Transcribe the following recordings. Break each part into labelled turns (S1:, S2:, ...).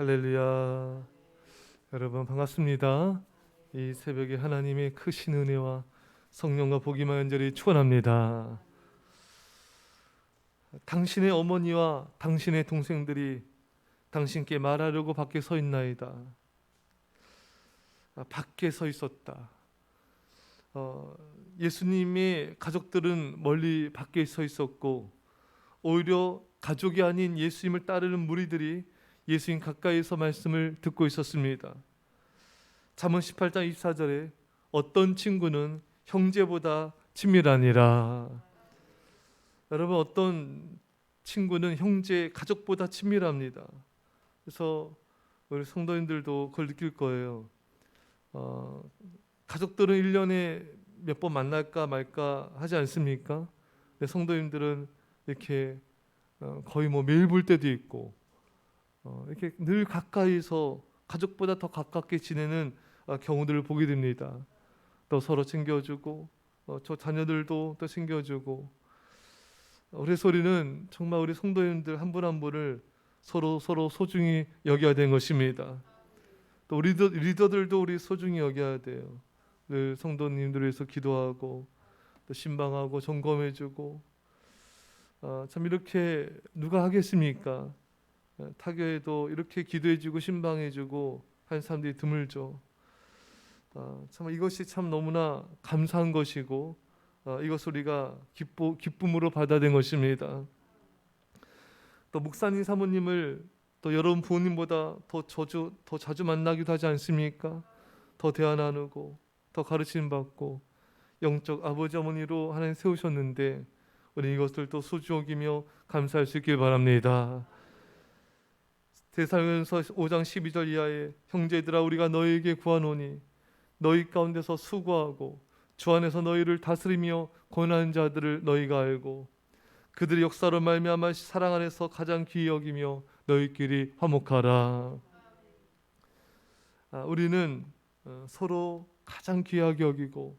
S1: 할렐루야. 여러분 반갑습니다. 이 새벽에 하나님의 크신 은혜와 성령과 복임을 간절히 축원합니다. 당신의 어머니와 당신의 동생들이 당신께 말하려고 밖에 서 있나이다. 밖에 서 있었다. 예수님의 가족들은 멀리 밖에 서 있었고, 오히려 가족이 아닌 예수님을 따르는 무리들이 예수님 가까이서 말씀을 듣고 있었습니다. 잠언 18장 24절에 어떤 친구는 형제보다 친밀하니라. 여러분, 어떤 친구는 형제, 가족보다 친밀합니다. 그래서 우리 성도님들도 그걸 느낄 거예요. 가족들은 1년에 몇 번 만날까 말까 하지 않습니까? 근데 성도님들은 이렇게 거의 매일 볼 때도 있고, 이렇게 늘 가까이서 가족보다 더 가깝게 지내는 경우들을 보게 됩니다. 또 서로 챙겨주고, 저 자녀들도 또 챙겨주고, 그래서 우리는 정말 우리 성도님들 한 분 한 분을 서로 소중히 여겨야 되는 것입니다. 또 우리 리더들도 우리 소중히 여겨야 돼요. 늘 성도님들을 위해서 기도하고 또 신방하고 점검해주고, 참 이렇게 누가 하겠습니까? 타교에도 이렇게 기도해주고 신방해주고 한 사람들이 드물죠. 참 이것이 참 너무나 감사한 것이고, 이것을 우리가 기쁨으로 받아들인 것입니다. 또 목사님 사모님을 또 여러분 부모님보다 더 자주 만나기도 하지 않습니까? 더 대화 나누고 더 가르침 받고 영적 아버지 어머니로 하나님 세우셨는데, 우리 이것을 또 소중히 여기며 감사할 수 있길 바랍니다. 데살로니가서 5장 12절 이하에 형제들아, 우리가 너희에게 구하노니 너희 가운데서 수고하고 주 안에서 너희를 다스리며 권하는 자들을 너희가 알고 그들의 역사로 말미암아 사랑 안에서 가장 귀히 여기며 너희끼리 화목하라. 우리는 서로 가장 귀하게 여기고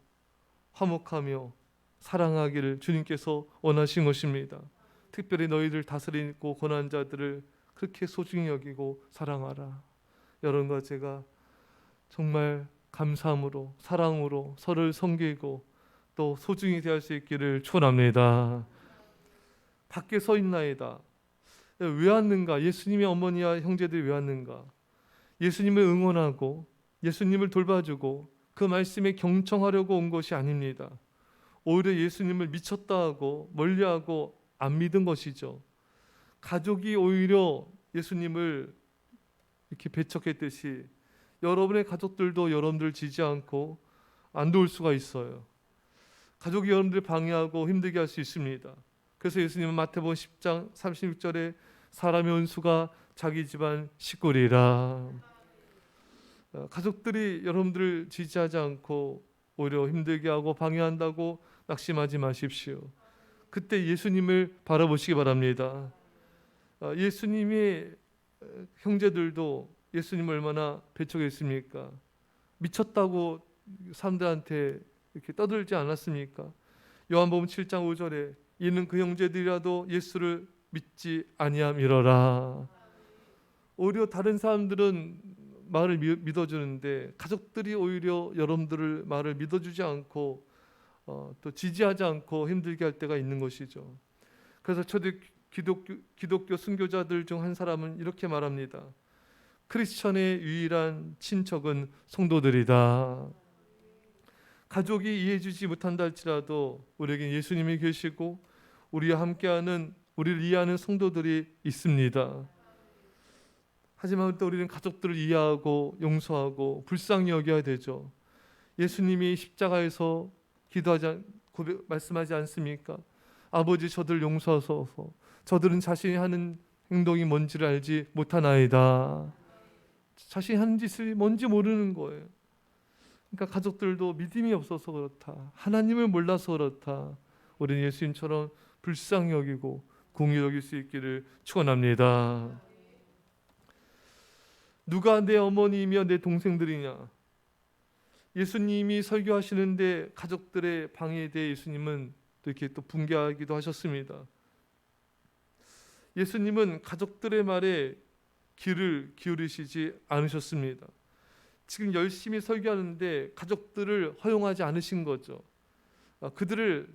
S1: 화목하며 사랑하기를 주님께서 원하신 것입니다. 특별히 너희들 다스리고 권하는 자들을 그렇게 소중히 여기고 사랑하라. 여러분과 제가 정말 감사함으로 사랑으로 서로를 섬기고 또 소중히 대할 수 있기를 축원합니다. 밖에 서 있나이다. 왜 왔는가? 예수님의 어머니와 형제들이 왜 왔는가? 예수님을 응원하고 예수님을 돌봐주고 그 말씀에 경청하려고 온 것이 아닙니다. 오히려 예수님을 미쳤다 하고 멀리하고 안 믿은 것이죠. 가족이 오히려 예수님을 이렇게 배척했듯이 여러분의 가족들도 여러분들 지지 않고 안 도울 수가 있어요. 가족이 여러분들 방해하고 힘들게 할 수 있습니다. 그래서 예수님은 마태복음 10장 36절에 사람의 원수가 자기 집안 식구리라. 가족들이 여러분들을 지지하지 않고 오히려 힘들게 하고 방해한다고 낙심하지 마십시오. 그때 예수님을 바라보시기 바랍니다. 예수님의 형제들도 예수님을 얼마나 배척했습니까? 미쳤다고 사람들한테 이렇게 떠들지 않았습니까? 요한복음 7장 5절에 이는 그 형제들이라도 예수를 믿지 아니함이러라. 오히려 다른 사람들은 말을 믿어주는데 가족들이 오히려 여러분들을 말을 믿어주지 않고 또 지지하지 않고 힘들게 할 때가 있는 것이죠. 그래서 초대 기독교 순교자들 중 한 사람은 이렇게 말합니다. 크리스천의 유일한 친척은 성도들이다. 가족이 이해해주지 못한다 할지라도 우리에게 예수님이 계시고 우리와 함께하는, 우리를 이해하는 성도들이 있습니다. 하지만 또 우리는 가족들을 이해하고 용서하고 불쌍히 여겨야 되죠. 예수님이 십자가에서 말씀하지 않습니까? 아버지, 저들 용서하소서. 저들은 자신이 하는 행동이 뭔지를 알지 못하나이다. 자신이 하는 짓이 뭔지 모르는 거예요. 그러니까 가족들도 믿음이 없어서 그렇다. 하나님을 몰라서 그렇다. 우리는 예수님처럼 불쌍히 여기고 공의 여길 수 있기를 축원합니다. 누가 내 어머니이며 내 동생들이냐? 예수님이 설교하시는데 가족들의 방해에 대해 예수님은 또 이렇게 또 분개하기도 하셨습니다. 예수님은 가족들의 말에 귀를 기울이시지 않으셨습니다. 지금 열심히 설교하는데 가족들을 허용하지 않으신 거죠. 그들을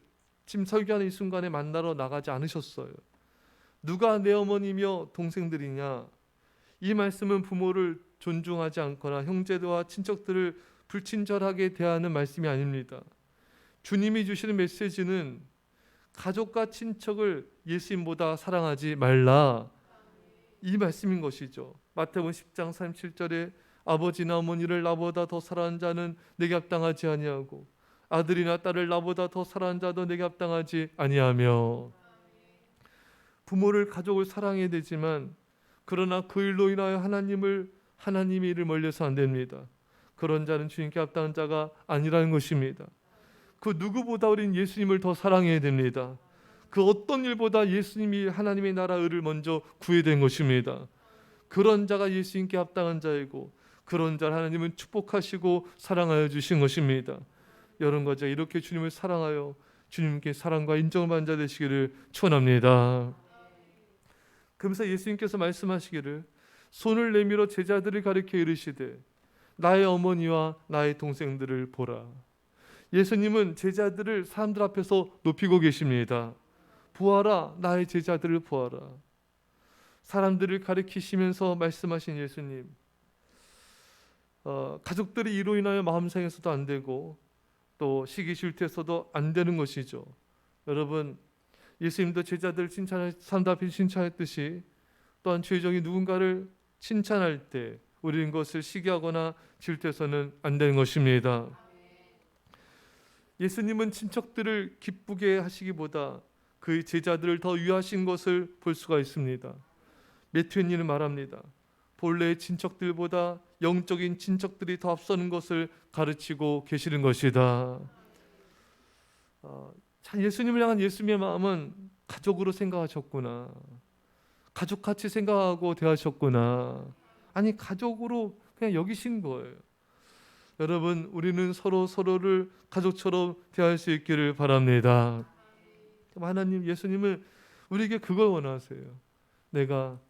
S1: 지금 설교하는 이 순간에 만나러 나가지 않으셨어요. 누가 내 어머니며 동생들이냐? 이 말씀은 부모를 존중하지 않거나 형제와 친척들을 불친절하게 대하는 말씀이 아닙니다. 주님이 주시는 메시지는 가족과 친척을 예수님보다 사랑하지 말라, 이 말씀인 것이죠. 마태복음 10장 37절에 아버지나 어머니를 나보다 더 사랑하는 자는 내게 합당하지 아니하고 아들이나 딸을 나보다 더 사랑하는 자도 내게 합당하지 아니하며. 부모를, 가족을 사랑해야 되지만 그러나 그 일로 인하여 하나님의 일을 멀려서 안 됩니다. 그런 자는 주님께 합당한 자가 아니라는 것입니다. 그 누구보다 우린 예수님을 더 사랑해야 됩니다. 그 어떤 일보다 예수님이 하나님의 나라 의를 먼저 구해야 되는 것입니다. 그런 자가 예수님께 합당한 자이고 그런 자를 하나님은 축복하시고 사랑하여 주신 것입니다. 여러분 가자 이렇게 주님을 사랑하여 주님께 사랑과 인정을 받는 자 되시기를 축원합니다. 그러면서 예수님께서 말씀하시기를 손을 내밀어 제자들을 가리켜 이르시되 나의 어머니와 나의 동생들을 보라. 예수님은 제자들을 사람들 앞에서 높이고 계십니다. 보아라, 나의 제자들을 보아라. 사람들을 가리키시면서 말씀하신 예수님, 가족들이 이로 인하여 마음 상해서도 안 되고 또 시기 질투해서도 안 되는 것이죠. 여러분, 예수님도 제자들 사람들 앞에 칭찬했듯이 또한 죄종이 누군가를 칭찬할 때 우리는 그것을 시기하거나 질투해서는 안 되는 것입니다. 예수님은 친척들을 기쁘게 하시기보다 그 제자들을 더 위하신 것을 볼 수가 있습니다. 매튜는 말합니다. 본래의 친척들보다 영적인 친척들이 더 앞서는 것을 가르치고 계시는 것이다. 예수님을 향한 예수님의 마음은 가족으로 생각하셨구나, 가족같이 생각하고 대하셨구나, 아니 가족으로 그냥 여기신 거예요. 여러분, 우리는 서로를 가족처럼 대할 수 있기를 바랍니다. 하나님, 예수님은 우리에게 그걸 원하세요. 내가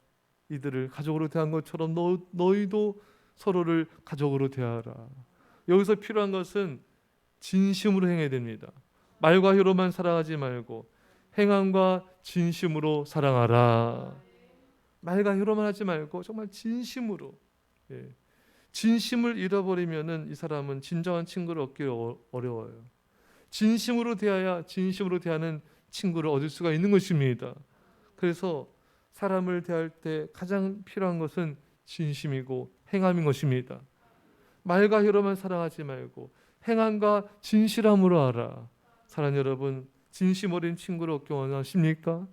S1: 이들을 가족으로 대한 것처럼 너희도 서로를 가족으로 대하라. 여기서 필요한 것은 진심으로 행해야 됩니다. 말과 혀로만 사랑하지 말고 행함과 진심으로 사랑하라. 말과 혀로만 하지 말고 정말 진심으로. 진심을 잃어버리면은 이 사람은 진정한 친구를 얻기 어려워요. 진심으로 대해야 진심으로 대하는 친구를 얻을 수가 있는 것입니다. 그래서 사람을 대할 때 가장 필요한 것은 진심이고 행함인 것입니다. 말과 혀로만 사랑하지 말고 행함과 진실함으로 하라. 사랑하는 여러분, 진심 어린 친구를 얻기 원하십니까?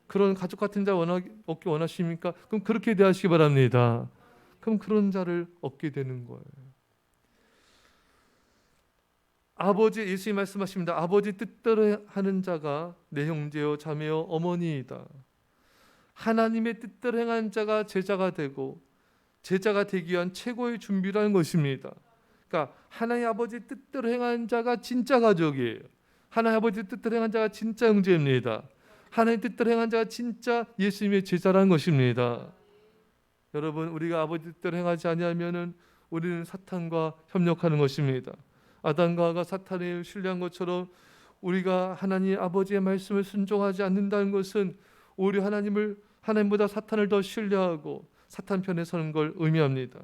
S1: 그런 가족 같은 자 얻기 원하십니까? 그럼 그렇게 대하시기 바랍니다. 그럼 그런 자를 얻게 되는 거예요. 예수님 말씀하십니다. 아버지 뜻대로 하는 자가 내 형제요 자매요 어머니이다. 하나님의 뜻대로 행하는 자가 제자가 되고 제자가 되기 위한 최고의 준비라는 것입니다. 그러니까 하나님 아버지 뜻대로 행하는 자가 진짜 가족이에요. 하나님 아버지 뜻대로 행하는 자가 진짜 형제입니다. 하나님 뜻대로 행하는 자가 진짜 예수님의 제자라는 것입니다. 여러분, 우리가 아버지 뜻대로 행하지 아니하면은 우리는 사탄과 협력하는 것입니다. 아담과 하와가 사탄에 신뢰한 것처럼 우리가 하나님 아버지의 말씀을 순종하지 않는다는 것은 오히려 하나님보다 사탄을 더 신뢰하고 사탄 편에 서는 걸 의미합니다.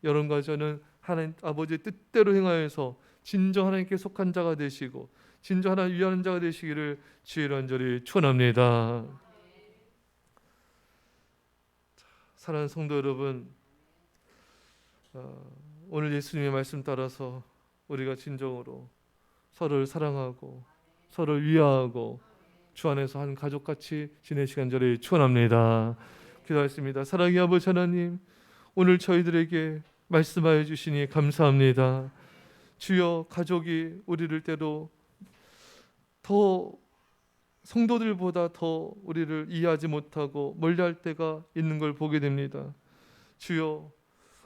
S1: 여러분과 저는 하나님 아버지의 뜻대로 행하여서 진정 하나님께 속한 자가 되시고 진정 하나님 위하는 자가 되시기를 주의 간절히 축원합니다. 사랑하는 성도 여러분, 오늘 예수님의 말씀 따라서 우리가 진정으로 서로를 사랑하고 서로를 위하고 주 안에서 한 가족같이 지내시기 간절히 축원합니다. 기도하겠습니다. 사랑의 아버지 하나님, 오늘 저희들에게 말씀하여 주시니 감사합니다. 주여, 가족이 우리를 때로 더 성도들보다 더 우리를 이해하지 못하고 멀리할 때가 있는 걸 보게 됩니다. 주여,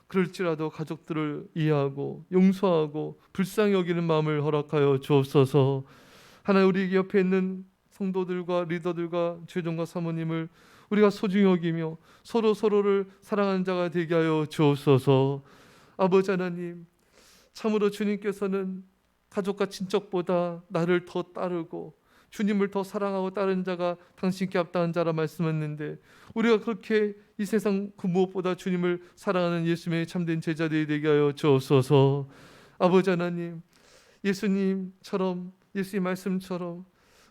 S1: 그럴지라도 가족들을 이해하고 용서하고 불쌍히 여기는 마음을 허락하여 주옵소서. 하나님, 우리 옆에 있는 성도들과 리더들과 죄종과 사모님을 우리가 소중히 여기며 서로 서로를 사랑하는 자가 되게 하여 주옵소서. 아버지 하나님, 참으로 주님께서는 가족과 친척보다 나를 더 따르고 주님을 더 사랑하고 따르는 자가 당신께 합당한 자라 말씀했는데, 우리가 그렇게 이 세상 그 무엇보다 주님을 사랑하는 예수님의 참된 제자들이 되게 하여 주옵소서. 아버지 하나님, 예수님처럼, 예수님 말씀처럼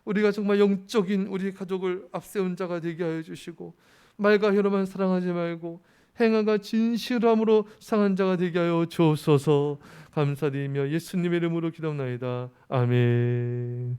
S1: 우리가 정말 영적인 우리 가족을 앞세운 자가 되게 하여 주시고, 말과 혀로만 사랑하지 말고 행함과 진실함으로 상한 자가 되게 하여 주옵소서. 감사드리며 예수님의 이름으로 기도합나이다. 아멘.